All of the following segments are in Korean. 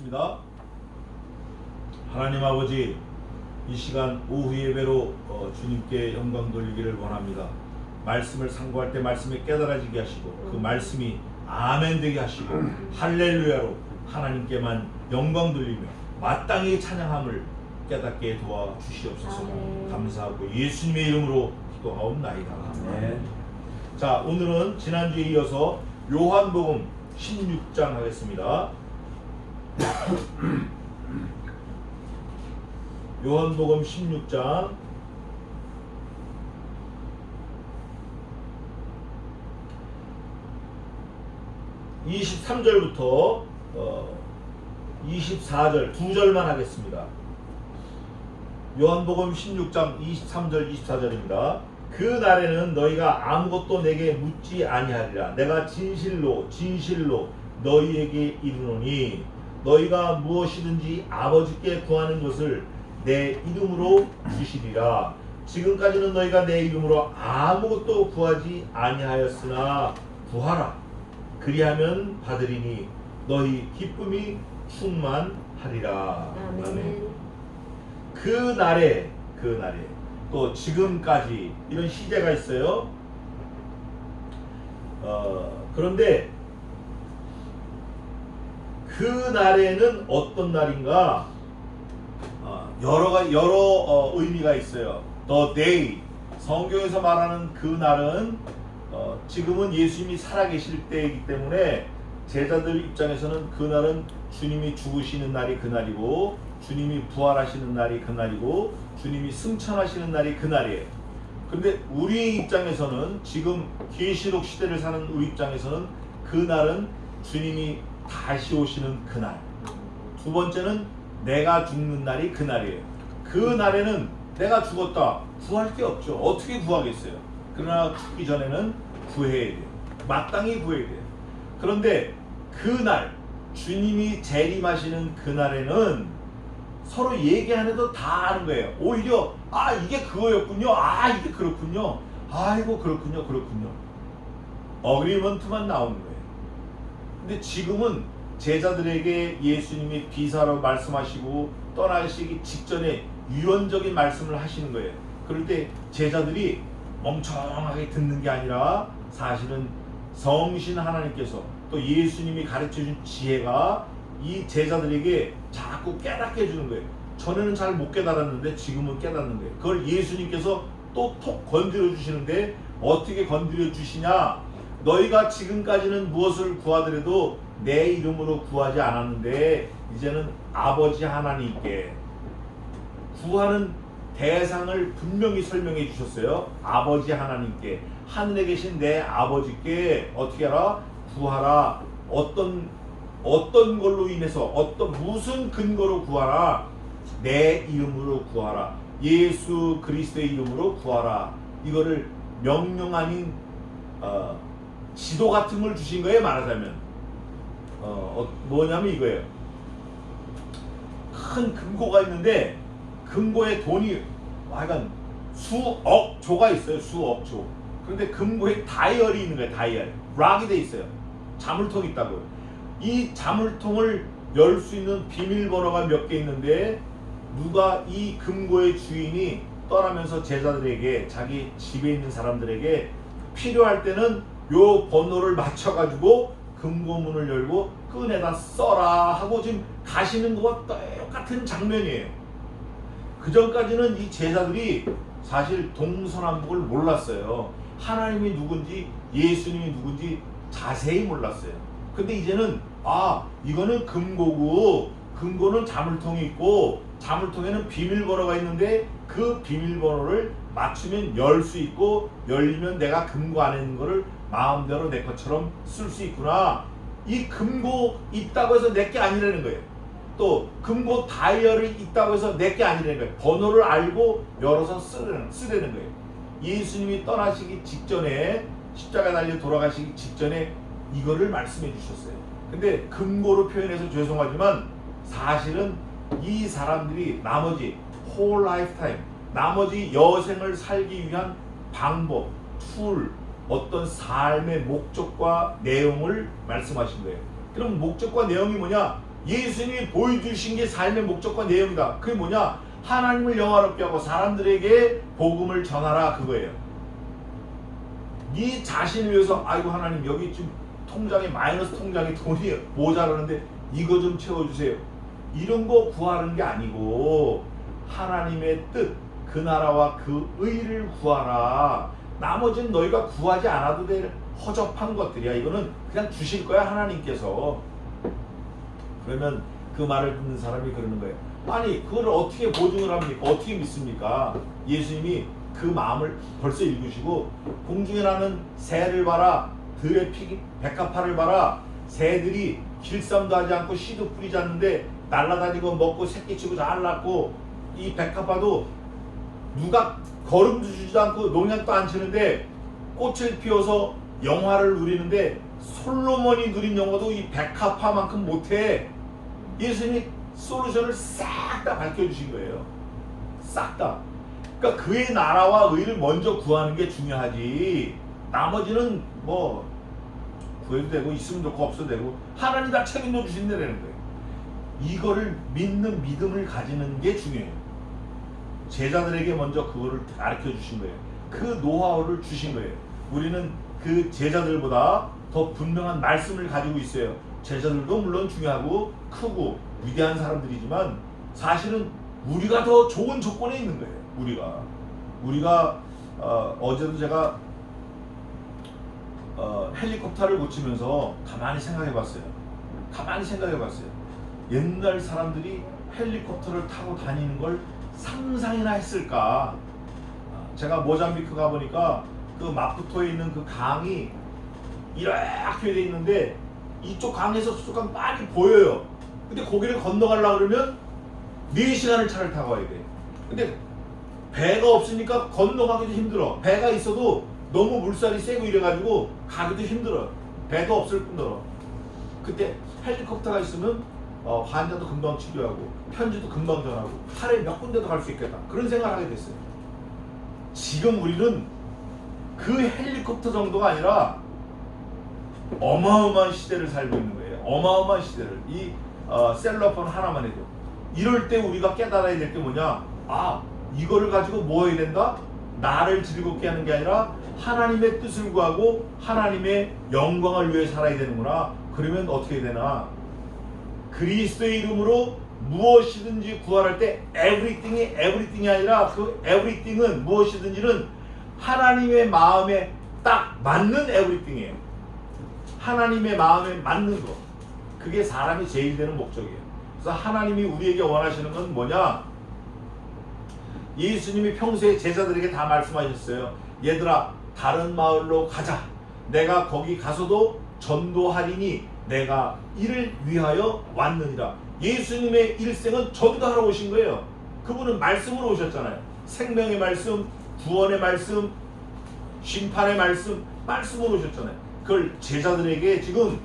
기도하겠습니다. 하나님 아버지, 이 시간 오후 예배로 주님께 영광 돌리기를 원합니다. 말씀을 상고할 때 말씀에 깨달아지게 하시고 그 말씀이 아멘 되게 하시고 할렐루야로 하나님께만 영광 돌리며 마땅히 찬양함을 깨닫게 도와주시옵소서. 감사하고 예수님의 이름으로 기도하옵나이다. 아멘. 자, 오늘은 지난주에 이어서 요한복음 16장 하겠습니다. 요한복음 16장 23절부터 24절 두 절만 하겠습니다. 요한복음 16장 23절 24절입니다. 그 날에는 너희가 아무것도 내게 묻지 아니하리라. 내가 진실로 진실로 너희에게 이르노니 너희가 무엇이든지 아버지께 구하는 것을 내 이름으로 주시리라. 지금까지는 너희가 내 이름으로 아무것도 구하지 아니하였으나 구하라. 그리하면 받으리니 너희 기쁨이 충만하리라. 아멘. 그 날에 또 지금까지 이런 시제가 있어요. 그런데 그 날에는 어떤 날인가? 여러 의미가 있어요. The day, 성경에서 말하는 그 날은 지금은 예수님이 살아계실 때이기 때문에 제자들 입장에서는 그 날은 주님이 죽으시는 날이 그 날이고 주님이 부활하시는 날이 그 날이고 주님이 승천하시는 날이 그 날이에요. 그런데 우리 입장에서는 지금 계시록 시대를 사는 우리 입장에서는 그 날은 주님이 다시 오시는 그 날. 두 번째는 내가 죽는 날이 그 날이에요. 그 날에는 내가 죽었다 구할 게 없죠. 어떻게 구하겠어요? 그러나 죽기 전에는 구해야 돼요. 마땅히 구해야 돼요. 그런데 그 날 주님이 재림하시는 그 날에는 서로 얘기 안 해도 다 아는 거예요. 오히려 이게 그거였군요. 이게 그렇군요. 아이고 그렇군요. 어그리먼트만 나오는 거예요. 근데 지금은 제자들에게 예수님이 비사로 말씀하시고 떠나시기 직전에 유언적인 말씀을 하시는 거예요. 그럴 때 제자들이 멍청하게 듣는 게 아니라 사실은 성신 하나님께서 또 예수님이 가르쳐준 지혜가 이 제자들에게 자꾸 깨닫게 해주는 거예요. 전에는 잘 못 깨달았는데 지금은 깨닫는 거예요. 그걸 예수님께서 또 톡 건드려 주시는데 어떻게 건드려 주시냐? 너희가 지금까지는 무엇을 구하더라도 내 이름으로 구하지 않았는데 이제는 아버지 하나님께 구하는 대상을 분명히 설명해 주셨어요. 아버지 하나님께, 하늘에 계신 내 아버지께 어떻게 하라? 구하라. 어떤 걸로 인해서 무슨 근거로 구하라? 내 이름으로 구하라. 예수 그리스도의 이름으로 구하라. 이거를 명령 아닌 지도 같은 걸 주신 거예요. 말하자면 뭐냐면 이거예요. 큰 금고가 있는데 금고에 돈이 하여간 수억 조가 있어요. 수억 조. 그런데 금고에 다이얼이 있는 거예요. 다이얼. 락이 돼 있어요. 자물통이 있다고요. 이 자물통을 열 수 있는 비밀번호가 몇 개 있는데 누가 이 금고의 주인이 떠나면서 제자들에게 자기 집에 있는 사람들에게 필요할 때는 요 번호를 맞춰가지고 금고문을 열고 끈에다 써라 하고 지금 가시는 것과 똑같은 장면이에요. 그 전까지는 이 제자들이 사실 동서남북을 몰랐어요. 하나님이 누군지 예수님이 누군지 자세히 몰랐어요. 근데 이제는 이거는 금고고 금고는 자물통이 있고 자물통에는 비밀번호가 있는데 그 비밀번호를 맞추면 열 수 있고 열리면 내가 금고 안에 있는 거를 마음대로 내 것처럼 쓸 수 있구나. 이 금고 있다고 해서 내 게 아니라는 거예요. 또 금고 다이얼이 있다고 해서 내 게 아니라는 거예요. 번호를 알고 열어서 쓰라는 거예요. 예수님이 떠나시기 직전에 십자가 달려 돌아가시기 직전에 이거를 말씀해 주셨어요. 근데 금고로 표현해서 죄송하지만 사실은 이 사람들이 나머지 whole lifetime, 나머지 여생을 살기 위한 방법, 툴, 어떤 삶의 목적과 내용을 말씀하신 거예요. 그럼 목적과 내용이 뭐냐? 예수님이 보여주신 게 삶의 목적과 내용이다. 그게 뭐냐? 하나님을 영화롭게 하고 사람들에게 복음을 전하라, 그거예요. 네 자신을 위해서 아이고 하나님 여기 지금 통장에 마이너스 통장에 돈이 모자라는데 이거 좀 채워주세요. 이런 거 구하는 게 아니고 하나님의 뜻, 그 나라와 그 의를 구하라. 나머지는 너희가 구하지 않아도 될 허접한 것들이야. 이거는 그냥 주실 거야 하나님께서. 그러면 그 말을 듣는 사람이 그러는 거예요. 아니 그걸 어떻게 보증을 합니까? 어떻게 믿습니까? 예수님이 그 마음을 벌써 읽으시고 공중에 나는 새를 봐라, 들에 피긴 백합화를 봐라. 새들이 길쌈도 하지 않고 씨도 뿌리지 않는데 날아다니고 먹고 새끼치고 잘 낳고, 이 백합화도 누가 거름도 주지도 않고 농약도 안 치는데 꽃을 피워서 영화를 누리는데 솔로몬이 누린 영화도 이 백합화만큼 못해. 예수님이 솔루션을 싹 다 밝혀주신 거예요. 싹 다. 그러니까 그의 나라와 의를 먼저 구하는 게 중요하지. 나머지는 뭐 구해도 되고 있으면 좋고 없어도 되고 하나님 다 책임져 주신다는 거예요. 이거를 믿는 믿음을 가지는 게 중요해요. 제자들에게 먼저 그거를 가르쳐 주신 거예요. 그 노하우를 주신 거예요. 우리는 그 제자들보다 더 분명한 말씀을 가지고 있어요. 제자들도 물론 중요하고 크고 위대한 사람들이지만 사실은 우리가 더 좋은 조건에 있는 거예요. 우리가 어제도 제가 헬리콥터를 고치면서 가만히 생각해 봤어요. 옛날 사람들이 헬리콥터를 타고 다니는 걸 상상이나 했을까? 제가 모잠비크 가보니까 그 마푸토에 있는 그 강이 이렇게 돼 있는데 이쪽 강에서 저쪽 강 많이 보여요. 근데 거기를 건너가려고 그러면 4시간을 차를 타고 와야 돼. 근데 배가 없으니까 건너가기도 힘들어. 배가 있어도 너무 물살이 세고 이래가지고 가기도 힘들어. 배도 없을 뿐더러. 그때 헬리콥터가 있으면 환자도 금방 치료하고 편지도 금방 전하고 하루에 몇 군데도 갈 수 있겠다. 그런 생각을 하게 됐어요. 지금 우리는 그 헬리콥터 정도가 아니라 어마어마한 시대를 살고 있는 거예요. 어마어마한 시대를. 이 셀러폰 하나만 해도. 이럴 때 우리가 깨달아야 될 게 뭐냐? 이거를 가지고 뭐 해야 된다? 나를 즐겁게 하는 게 아니라 하나님의 뜻을 구하고 하나님의 영광을 위해 살아야 되는구나. 그러면 어떻게 되나? 그리스도의 이름으로 무엇이든지 구할 때 everything이 아니라 그 everything은 무엇이든지는 하나님의 마음에 딱 맞는 everything이에요. 하나님의 마음에 맞는 거. 그게 사람이 제일 되는 목적이에요. 그래서 하나님이 우리에게 원하시는 건 뭐냐? 예수님이 평소에 제자들에게 다 말씀하셨어요. 얘들아, 다른 마을로 가자. 내가 거기 가서도 전도하리니 내가 이를 위하여 왔느니라. 예수님의 일생은 전도하러 오신 거예요. 그분은 말씀으로 오셨잖아요. 생명의 말씀, 구원의 말씀, 심판의 말씀, 말씀으로 오셨잖아요. 그걸 제자들에게 지금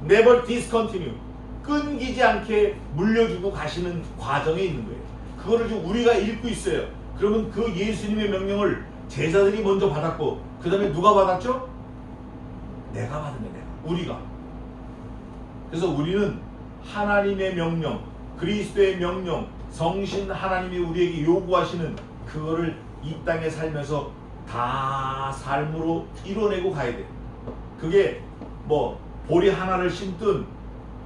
never discontinue, 끊기지 않게 물려주고 가시는 과정에 있는 거예요. 그거를 지금 우리가 읽고 있어요. 그러면 그 예수님의 명령을 제자들이 먼저 받았고 그 다음에 누가 받았죠? 내가 받은 거예요. 우리가. 그래서 우리는 하나님의 명령, 그리스도의 명령, 성신 하나님이 우리에게 요구하시는 그거를 이 땅에 살면서 다 삶으로 이뤄내고 가야 돼. 그게 뭐 보리 하나를 심든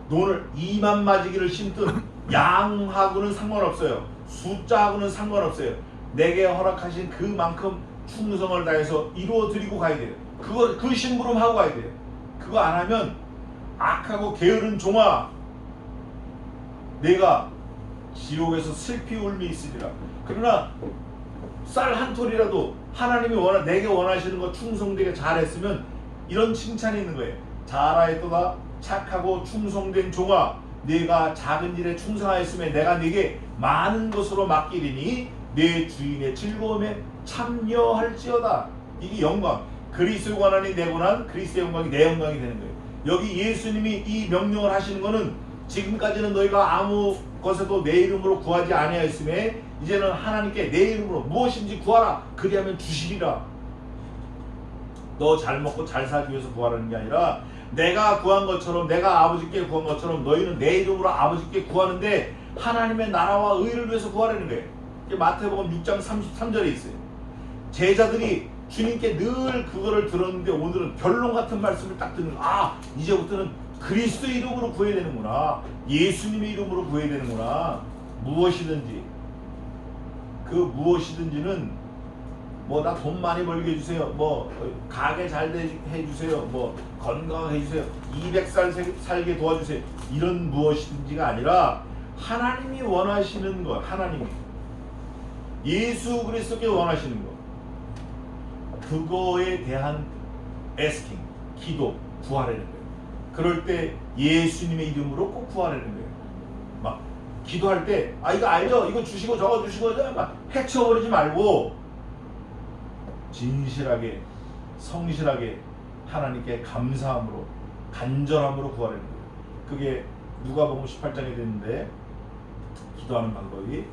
논을 2만 마지기를 심든 양하고는 상관없어요. 숫자하고는 상관없어요. 내게 허락하신 그만큼 충성을 다해서 이루어드리고 가야 돼요. 그 심부름 하고 가야 돼요. 그거 안 하면 악하고 게으른 종아, 내가 지옥에서 슬피 울미 있으리라. 그러나 쌀 한 톨이라도 하나님이 내게 원하시는 거 충성되게 잘했으면 이런 칭찬이 있는 거예요. 잘하였도다 착하고 충성된 종아, 네가 작은 일에 충성하였으면 내가 네게 많은 것으로 맡기리니 내 주인의 즐거움에 참여할지어다. 이게 영광. 그리스도의 권한이 내 권한, 그리스도의 영광이 내 영광이 되는 거예요. 여기 예수님이 이 명령을 하시는 것은 지금까지는 너희가 아무 것에도 내 이름으로 구하지 아니하였음에 이제는 하나님께 내 이름으로 무엇인지 구하라. 그리하면 주시리라. 너 잘 먹고 잘 살기 위해서 구하라는 게 아니라 내가 구한 것처럼, 내가 아버지께 구한 것처럼 너희는 내 이름으로 아버지께 구하는데 하나님의 나라와 의를 위해서 구하라는 거예요. 이게 마태복음 6장 33절에 있어요. 제자들이 주님께 늘 그거를 들었는데 오늘은 결론 같은 말씀을 딱 듣는, 아, 이제부터는 그리스도 이름으로 구해야 되는구나, 예수님의 이름으로 구해야 되는구나. 무엇이든지, 그 무엇이든지는 뭐 나 돈 많이 벌게 해주세요, 뭐 가게 잘 해주세요, 뭐 건강하게 해주세요, 200살 살게 도와주세요, 이런 무엇이든지가 아니라 하나님이 원하시는 것, 하나님이 예수 그리스도께 원하시는 것, 그거에 대한 asking, 기도, 구하라는 거예요. 그럴 때 예수님의 이름으로 꼭 구하라는 거예요. 막 기도할 때, 아, 이거 알죠? 이거 주시고 저거 주시고 막 해쳐버리지 말고 진실하게, 성실하게 하나님께 감사함으로, 간절함으로 구하라는 거예요. 그게 누가복음 18장에 되는데, 기도하는 방법이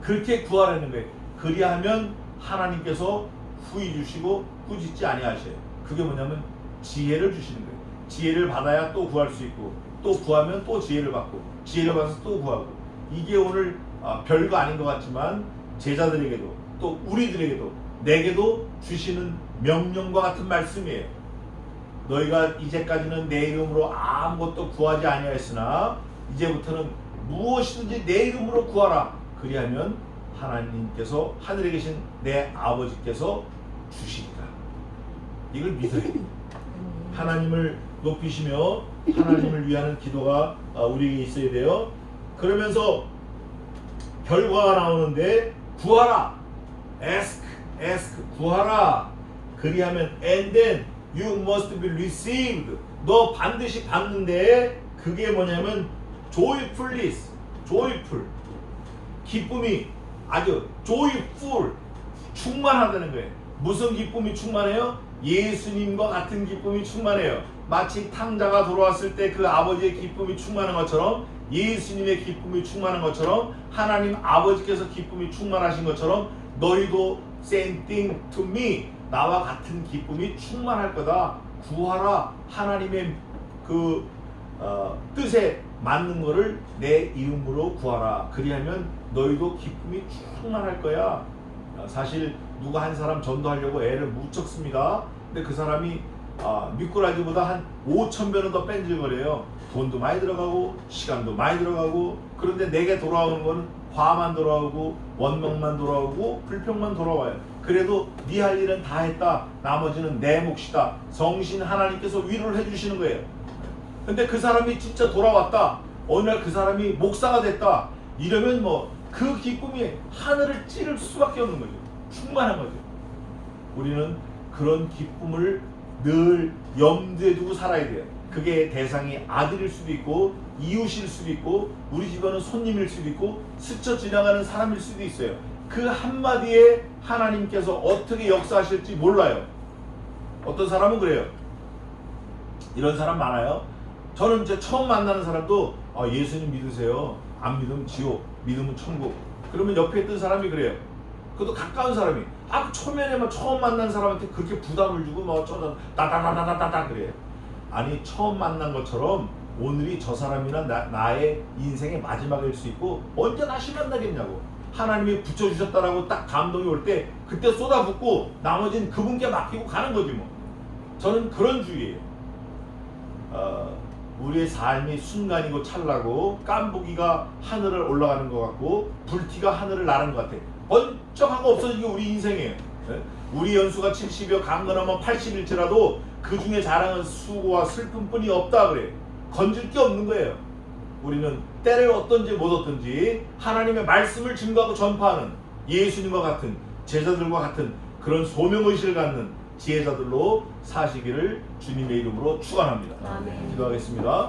그렇게 구하라는 거예요. 그리하면 하나님께서 후히 주시고 꾸짖지 아니하셔요. 그게 뭐냐면 지혜를 주시는 거예요. 지혜를 받아야 또 구할 수 있고, 또 구하면 또 지혜를 받고, 지혜를 받아서 또 구하고. 이게 오늘 별거 아닌 것 같지만 제자들에게도 또 우리들에게도 내게도 주시는 명령과 같은 말씀이에요. 너희가 이제까지는 내 이름으로 아무것도 구하지 아니하였으나 이제부터는 무엇이든지 내 이름으로 구하라. 그리하면 하나님께서, 하늘에 계신 내 아버지께서 주시리라. 이걸 믿어야 돼요. 하나님을 높이시며 하나님을 위하는 기도가 우리에게 있어야 돼요. 그러면서 결과가 나오는데, 구하라, ask, 구하라. 그리하면 and then you must be received. 너 반드시 받는데, 그게 뭐냐면 joyfulness, joyful, 기쁨이 아주 joyful, 충만하다는 거예요. 무슨 기쁨이 충만해요? 예수님과 같은 기쁨이 충만해요. 마치 탕자가 돌아왔을 때 그 아버지의 기쁨이 충만한 것처럼, 예수님의 기쁨이 충만한 것처럼, 하나님 아버지께서 기쁨이 충만하신 것처럼 너희도 same thing to me, 나와 같은 기쁨이 충만할 거다. 구하라. 하나님의 그 뜻에 맞는 거를 내 이름으로 구하라. 그리하면 너희도 기쁨이 충만할 거야. 사실 누가 한 사람 전도하려고 애를 무척 씁니다. 근데 그 사람이 미꾸라지보다 한 5,000배는 더 뺀질거려요. 돈도 많이 들어가고 시간도 많이 들어가고. 그런데 내게 돌아오는 거는 화만 돌아오고 원망만 돌아오고 불평만 돌아와요. 그래도 네 할 일은 다 했다, 나머지는 내 몫이다, 성신 하나님께서 위로를 해주시는 거예요. 근데 그 사람이 진짜 돌아왔다, 어느 날 그 사람이 목사가 됐다, 이러면 뭐 그 기쁨이 하늘을 찌를 수밖에 없는 거죠. 충만한 거죠. 우리는 그런 기쁨을 늘 염두에 두고 살아야 돼요. 그게 대상이 아들일 수도 있고 이웃일 수도 있고 우리 집안은 손님일 수도 있고 스쳐 지나가는 사람일 수도 있어요. 그 한마디에 하나님께서 어떻게 역사하실지 몰라요. 어떤 사람은 그래요. 이런 사람 많아요. 저는 이제 처음 만나는 사람도 예수님 믿으세요, 안 믿으면 지옥, 믿으면 천국. 그러면 옆에 있던 사람이 그래요. 그것도 가까운 사람이, 초면에만 처음 만난 사람한테 그렇게 부담을 주고 뭐 어쩌다 따다다다다다 그래요. 아니, 처음 만난 것처럼 오늘이 저 사람이나 나의 인생의 마지막일 수 있고 언제 다시 만나겠냐고. 하나님이 붙여주셨다라고 딱 감동이 올 때 그때 쏟아붓고 나머지는 그분께 맡기고 가는 거지 뭐. 저는 그런 주의예요. 우리의 삶이 순간이고 찰나고 깐부기가 하늘을 올라가는 것 같고 불티가 하늘을 나는 것 같아. 번쩍하고 없어진 게 우리 인생이에요. 우리 연수가 70여 강건하면 80일지라도 그 중에 자랑은 수고와 슬픔뿐이 없다 그래. 건질 게 없는 거예요. 우리는 때를 얻든지 못 얻든지 하나님의 말씀을 증거하고 전파하는 예수님과 같은 제자들과 같은 그런 소명의식을 갖는 지혜자들로 사시기를 주님의 이름으로 축원합니다. 아멘. 기도하겠습니다.